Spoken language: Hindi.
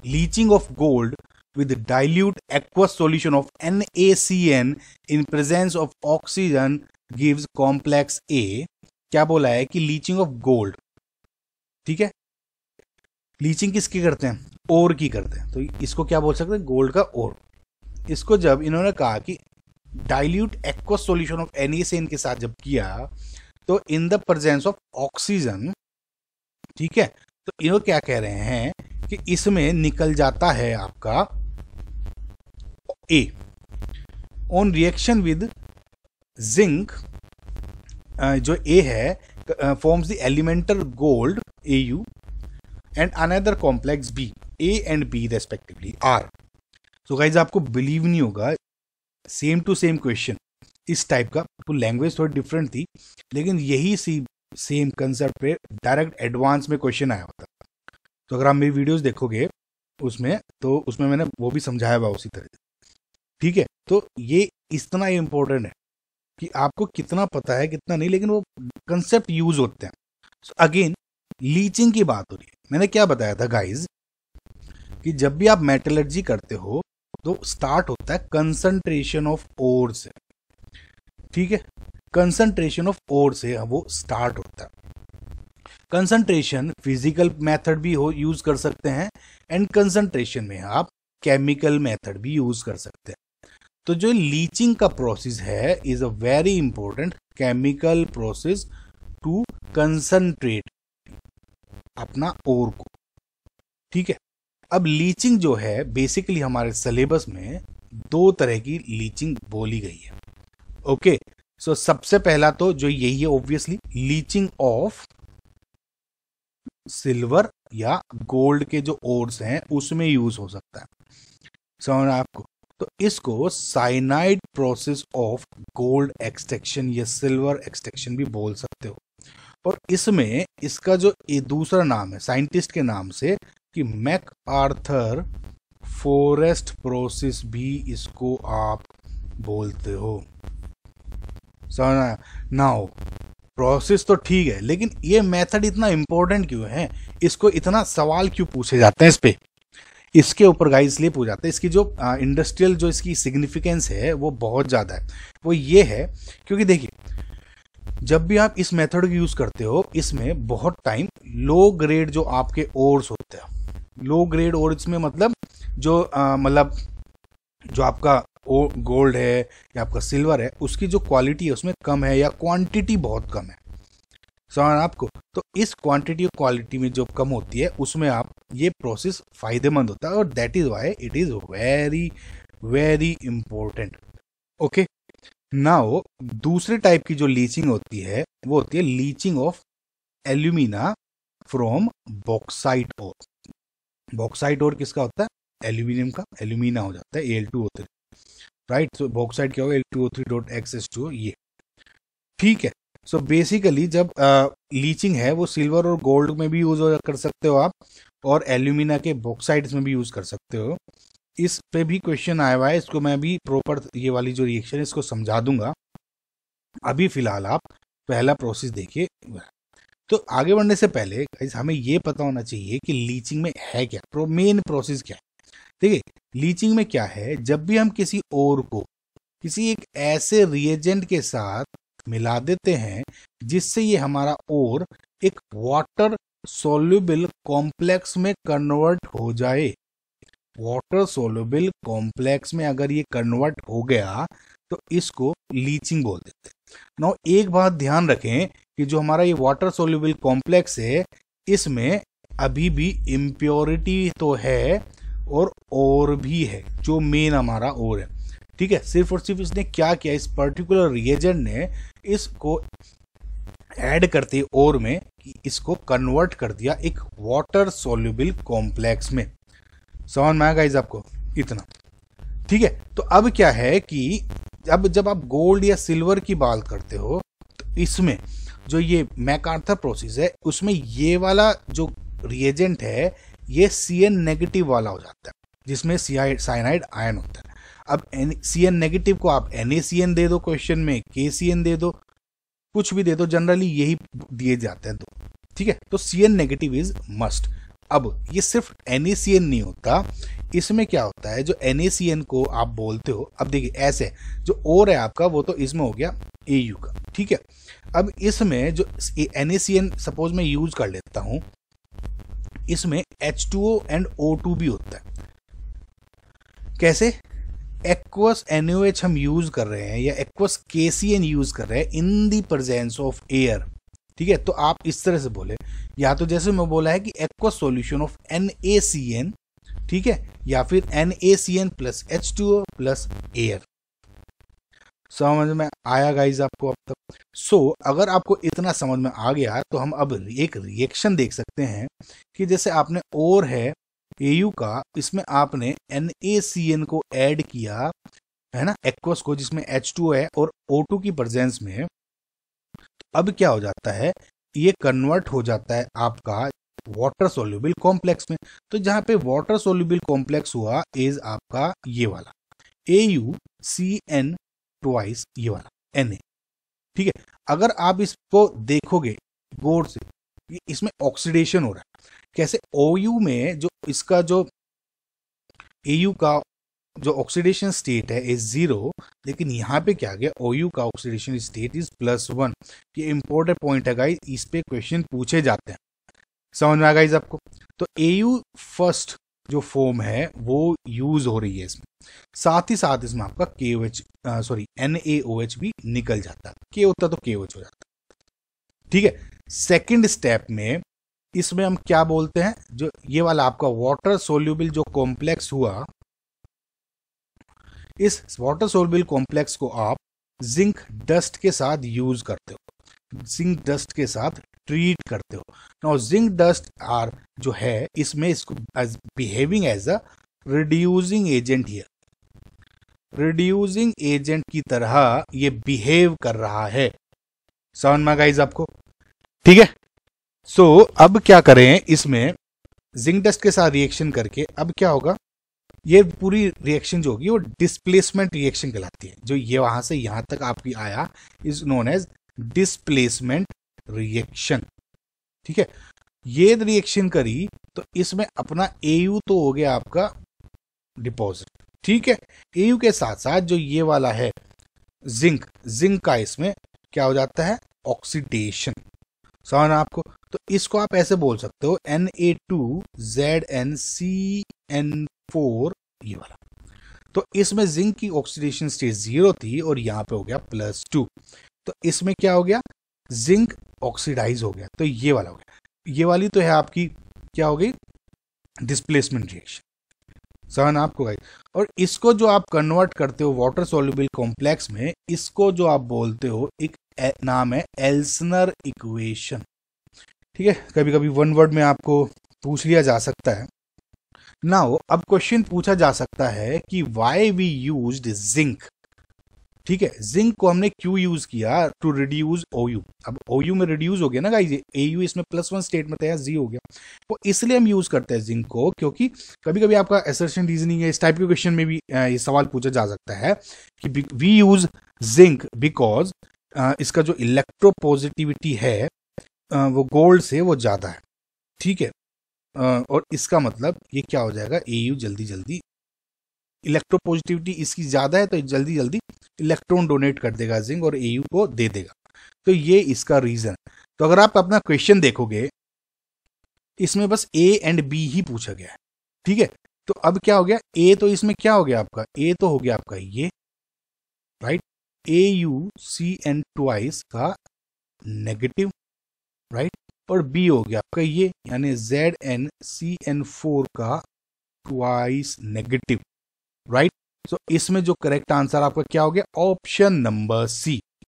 Leaching of gold with dilute aqueous solution of NaCN in presence of oxygen gives complex A। क्या बोला है कि लीचिंग ऑफ गोल्ड, ठीक है, लीचिंग किसकी करते हैं, ओर की करते हैं, तो इसको क्या बोल सकते हैं, गोल्ड का ओर। इसको जब इन्होंने कहा कि dilute aqueous solution of NaCN के साथ जब किया तो in the presence of oxygen, ठीक है, तो इन्होंने क्या कह रहे हैं कि इसमें निकल जाता है आपका A on reaction with zinc, जो A है forms the elemental gold Au and another complex B, A and B respectively are. So guys आपको बिलीव नहीं होगा, सेम टू सेम क्वेश्चन इस टाइप का, तो लैंग्वेज थोड़ी डिफरेंट थी लेकिन यही सेम कंसेप्ट पे डायरेक्ट एडवांस में क्वेश्चन आया होता। तो अगर आप मेरी वीडियोस देखोगे उसमें, तो उसमें मैंने वो भी समझाया हुआ उसी तरह से, ठीक है। तो ये इतना इम्पोर्टेंट है कि आपको कितना पता है कितना नहीं, लेकिन वो कंसेप्ट यूज होते हैं। सो अगेन लीचिंग की बात हो रही है, मैंने क्या बताया था गाइज कि जब भी आप मेटलर्जी करते हो तो स्टार्ट होता है कंसंट्रेशन ऑफ ओर से, ठीक है, कंसंट्रेशन ऑफ ओर से वो स्टार्ट होता है। कंसंट्रेशन फिजिकल मेथड भी यूज कर सकते हैं एंड कंसंट्रेशन में आप केमिकल मेथड भी यूज कर सकते हैं। तो जो लीचिंग का प्रोसेस है is a very important chemical process to concentrate अपना ओर को, ठीक है। अब लीचिंग जो है बेसिकली हमारे सिलेबस में 2 तरह की लीचिंग बोली गई है, ओके। सो सबसे पहला तो जो यही है ऑब्वियसली, लीचिंग ऑफ सिल्वर या गोल्ड के जो ओर्स हैं उसमें यूज हो सकता है, समझ आपको। तो इसको cyanide process of gold extraction या सिल्वर एक्सट्रैक्शन भी बोल सकते हो। और इसमें इसका जो दूसरा नाम है साइंटिस्ट के नाम से कि मैकआर्थर फॉरेस्ट प्रोसेस भी इसको आप बोलते हो, समझना ना हो। प्रोसेस तो ठीक है लेकिन ये मेथड इतना इंपॉर्टेंट क्यों है, इसको इतना सवाल क्यों पूछे जाते हैं इस पे, इसके ऊपर गाइस इसलिए पूछा जाता है, इसकी जो इंडस्ट्रियल जो इसकी सिग्निफिकेंस है वो बहुत ज़्यादा है। वो ये है क्योंकि देखिए जब भी आप इस मेथड को यूज़ करते हो इसमें बहुत टाइम लो ग्रेड जो आपके ओर्स होते हैं, लो ग्रेड ओर्स में मतलब जो मतलब जो आपका गोल्ड है या आपका सिल्वर है उसकी जो क्वालिटी है उसमें कम है या क्वांटिटी बहुत कम है, समझ आपको। तो इस क्वांटिटी और क्वालिटी में जो कम होती है उसमें आप ये प्रोसेस फायदेमंद होता है और that is why it is very very important, okay. Now दूसरे टाइप की जो लीचिंग होती है वो होती है leaching of alumina from bauxite ore. Bauxite ore किसका होता है, एल्यूमिनियम का, एल्यूमिना हो जाता है Al2O3, राइट। सो बॉक्साइट क्या होगा Al2O3.XH2O, ये ठीक है। सो बेसिकली जब लीचिंग है वो सिल्वर और गोल्ड में भी यूज कर सकते हो आप और एल्यूमिना के बॉक्साइड्स में भी यूज कर सकते हो। इस पे भी क्वेश्चन आया हुआ है, इसको मैं भी प्रॉपर ये वाली जो रिएक्शन है इसको समझा दूंगा। अभी फिलहाल आप पहला प्रोसेस देखिए। तो आगे बढ़ने से पहले हमें ये पता होना चाहिए कि लीचिंग में है क्या, मेन प्रोसेस क्या है। देखिए लीचिंग में क्या है, जब भी हम किसी ओर को किसी एक ऐसे रिएजेंट के साथ मिला देते हैं जिससे ये हमारा ओर एक वाटर सोल्यूबल कॉम्प्लेक्स में कन्वर्ट हो जाए, वाटर सोल्यूबल कॉम्प्लेक्स में अगर ये कन्वर्ट हो गया तो इसको लीचिंग बोल देते हैं। नाउ एक बात ध्यान रखें कि जो हमारा ये वाटर सोल्यूबल कॉम्प्लेक्स है इसमें अभी भी इम्प्योरिटी तो है और भी है जो मेन हमारा ओर है, ठीक है। सिर्फ और सिर्फ इसने क्या किया, इस पर्टिकुलर रिएजेंट ने इसको ऐड करते ओर में इसको कन्वर्ट कर दिया एक वाटर सोल्यूबल कॉम्प्लेक्स में, समझ में आया गाइस आपको इतना, ठीक है। तो अब क्या है कि अब जब आप गोल्ड या सिल्वर की बात करते हो तो इसमें जो ये मैकआर्थर प्रोसेस है उसमें ये वाला जो रिएजेंट है ये Cn नेगेटिव वाला हो जाता है जिसमें साइनाइड आयन होता है। अब Cn नेगेटिव को आप NaCN दे दो, क्वेश्चन में KCN दे दो, कुछ भी दे दो, जनरली यही दिए जाते हैं, तो ठीक है। तो Cn नेगेटिव इज मस्ट। अब ये सिर्फ NaCN नहीं होता, इसमें क्या होता है, जो NaCN को आप बोलते हो, अब देखिए ऐसे जो और है आपका वो तो इसमें हो गया Au का, ठीक है। अब इसमें जो NaCN सपोज मैं यूज कर लेता हूं, इसमें H2O एंड O2 भी होता है। कैसे? एक्वस NaOH हम यूज कर रहे हैं या एक्वस KCN यूज कर रहे हैं इन दी प्रेजेंस ऑफ एयर, ठीक है। तो आप इस तरह से बोले, या तो जैसे मैं बोला है कि एक्वस सॉल्यूशन ऑफ NaCN, ठीक है, या फिर NaCN plus H2O plus air. समझ में आया गाइज आपको अब तक? सो अगर आपको इतना समझ में आ गया तो हम अब एक रिएक्शन देख सकते हैं कि जैसे आपने और है Au का, इसमें आपने NaCN को ऐड किया है ना, एक्वस को, जिसमें H2O है और O2 की प्रेजेंस में। तो अब क्या हो जाता है, ये कन्वर्ट हो जाता है आपका वाटर सोल्यूबल कॉम्प्लेक्स में। तो जहां पे वाटर सोल्यूबल कॉम्प्लेक्स हुआ इज आपका ये वाला AuCN ट्वाइस, ये वाला Na, ठीक है। अगर आप इसको देखोगे गौर से, इसमें ऑक्सीडेशन हो रहा है। कैसे? OU में जो इसका जो Au का जो ऑक्सीडेशन स्टेट है इज 0, लेकिन यहाँ पे क्या गया, OU का ऑक्सीडेशन स्टेट इज +1। ये इंपॉर्टेंट पॉइंट है गाइस, इस पे क्वेश्चन पूछे जाते हैं। समझ में आ गाइस आपको? तो Au फर्स्ट जो फॉर्म है वो यूज हो रही है इसमें, साथ ही साथ इसमें आपका NaOH भी निकल जाता है। K होता तो KOH हो जाता, ठीक है। सेकंड स्टेप में इसमें हम क्या बोलते हैं, जो ये वाला आपका वाटर सोल्यूबल जो कॉम्प्लेक्स हुआ, इस वाटर सोल्यूबल कॉम्प्लेक्स को आप जिंक डस्ट के साथ यूज करते हो, जिंक डस्ट के साथ ट्रीट करते हो। नाउ जिंक डस्ट आर जो है इसमें इसको behaving as a reducing agent here, reducing agent की तरह ये बिहेव कर रहा है। समझ में गाइस आपको? ठीक है। सो अब क्या करें, इसमें जिंक डस्ट के साथ रिएक्शन करके अब क्या होगा, ये पूरी रिएक्शन जो होगी वो डिस्प्लेसमेंट रिएक्शन कहलाती है। जो ये वहां से यहां तक आपकी आया is known as displacement reaction, ठीक है। ये रिएक्शन करी तो इसमें अपना Au तो हो गया आपका डिपॉजिट, ठीक है। Au के साथ साथ जो ये वाला है जिंक, जिंक का इसमें क्या हो जाता है, ऑक्सीडेशन। समझ आपको? तो इसको आप ऐसे बोल सकते हो Na2ZnCN4, ये वाला। तो इसमें जिंक की ऑक्सीडेशन स्टेट 0 थी और यहां पे हो गया +2। तो इसमें क्या हो गया, जिंक ऑक्सीडाइज हो गया, तो ये वाला हो गया। ये वाली तो है आपकी क्या हो गई, डिस्प्लेसमेंट रिएक्शन। समझ आपको गाइस? और इसको जो आप कन्वर्ट करते हो वाटर सोल्यूबल कॉम्प्लेक्स में, इसको जो आप बोलते हो एक नाम है एल्सनर इक्वेशन, ठीक है। कभी कभी वन वर्ड में आपको पूछ लिया जा सकता है। नाउ अब क्वेश्चन पूछा जा सकता है कि व्हाई वी यूज्ड जिंक, ठीक है। जिंक को हमने क्यों यूज किया, टू रिड्यूस OU। अब OU में रिड्यूस हो गया ना गाइस, AU इसमें +1 स्टेट में था, Z हो गया। तो इसलिए हम यूज करते हैं जिंक को, क्योंकि कभी कभी आपका असर्शन रीजनिंग है, इस टाइप के क्वेश्चन में भी ये सवाल पूछा जा सकता है कि वी यूज जिंक बिकॉज इसका जो इलेक्ट्रोपॉजिटिविटी है वो गोल्ड से वो ज्यादा है, ठीक है। और इसका मतलब ये क्या हो जाएगा, AU जल्दी जल्दी, इलेक्ट्रोपॉजिटिविटी इसकी ज्यादा है तो जल्दी जल्दी इलेक्ट्रॉन डोनेट कर देगा जिंक और AU को दे देगा। तो ये इसका रीजन। तो अगर आप अपना क्वेश्चन देखोगे इसमें बस A एंड B ही पूछा गया है, ठीक है। तो अब क्या हो गया, A तो इसमें क्या हो गया आपका, A तो हो गया आपका ये, राइट, AuCN ट्वाइस का नेगेटिव, राइट, और B हो गया आपका ये, यानी ZnCN4 का ट्वाइस नेगेटिव, राइट। सो इसमें जो करेक्ट आंसर आपका क्या हो गया, ऑप्शन नंबर C।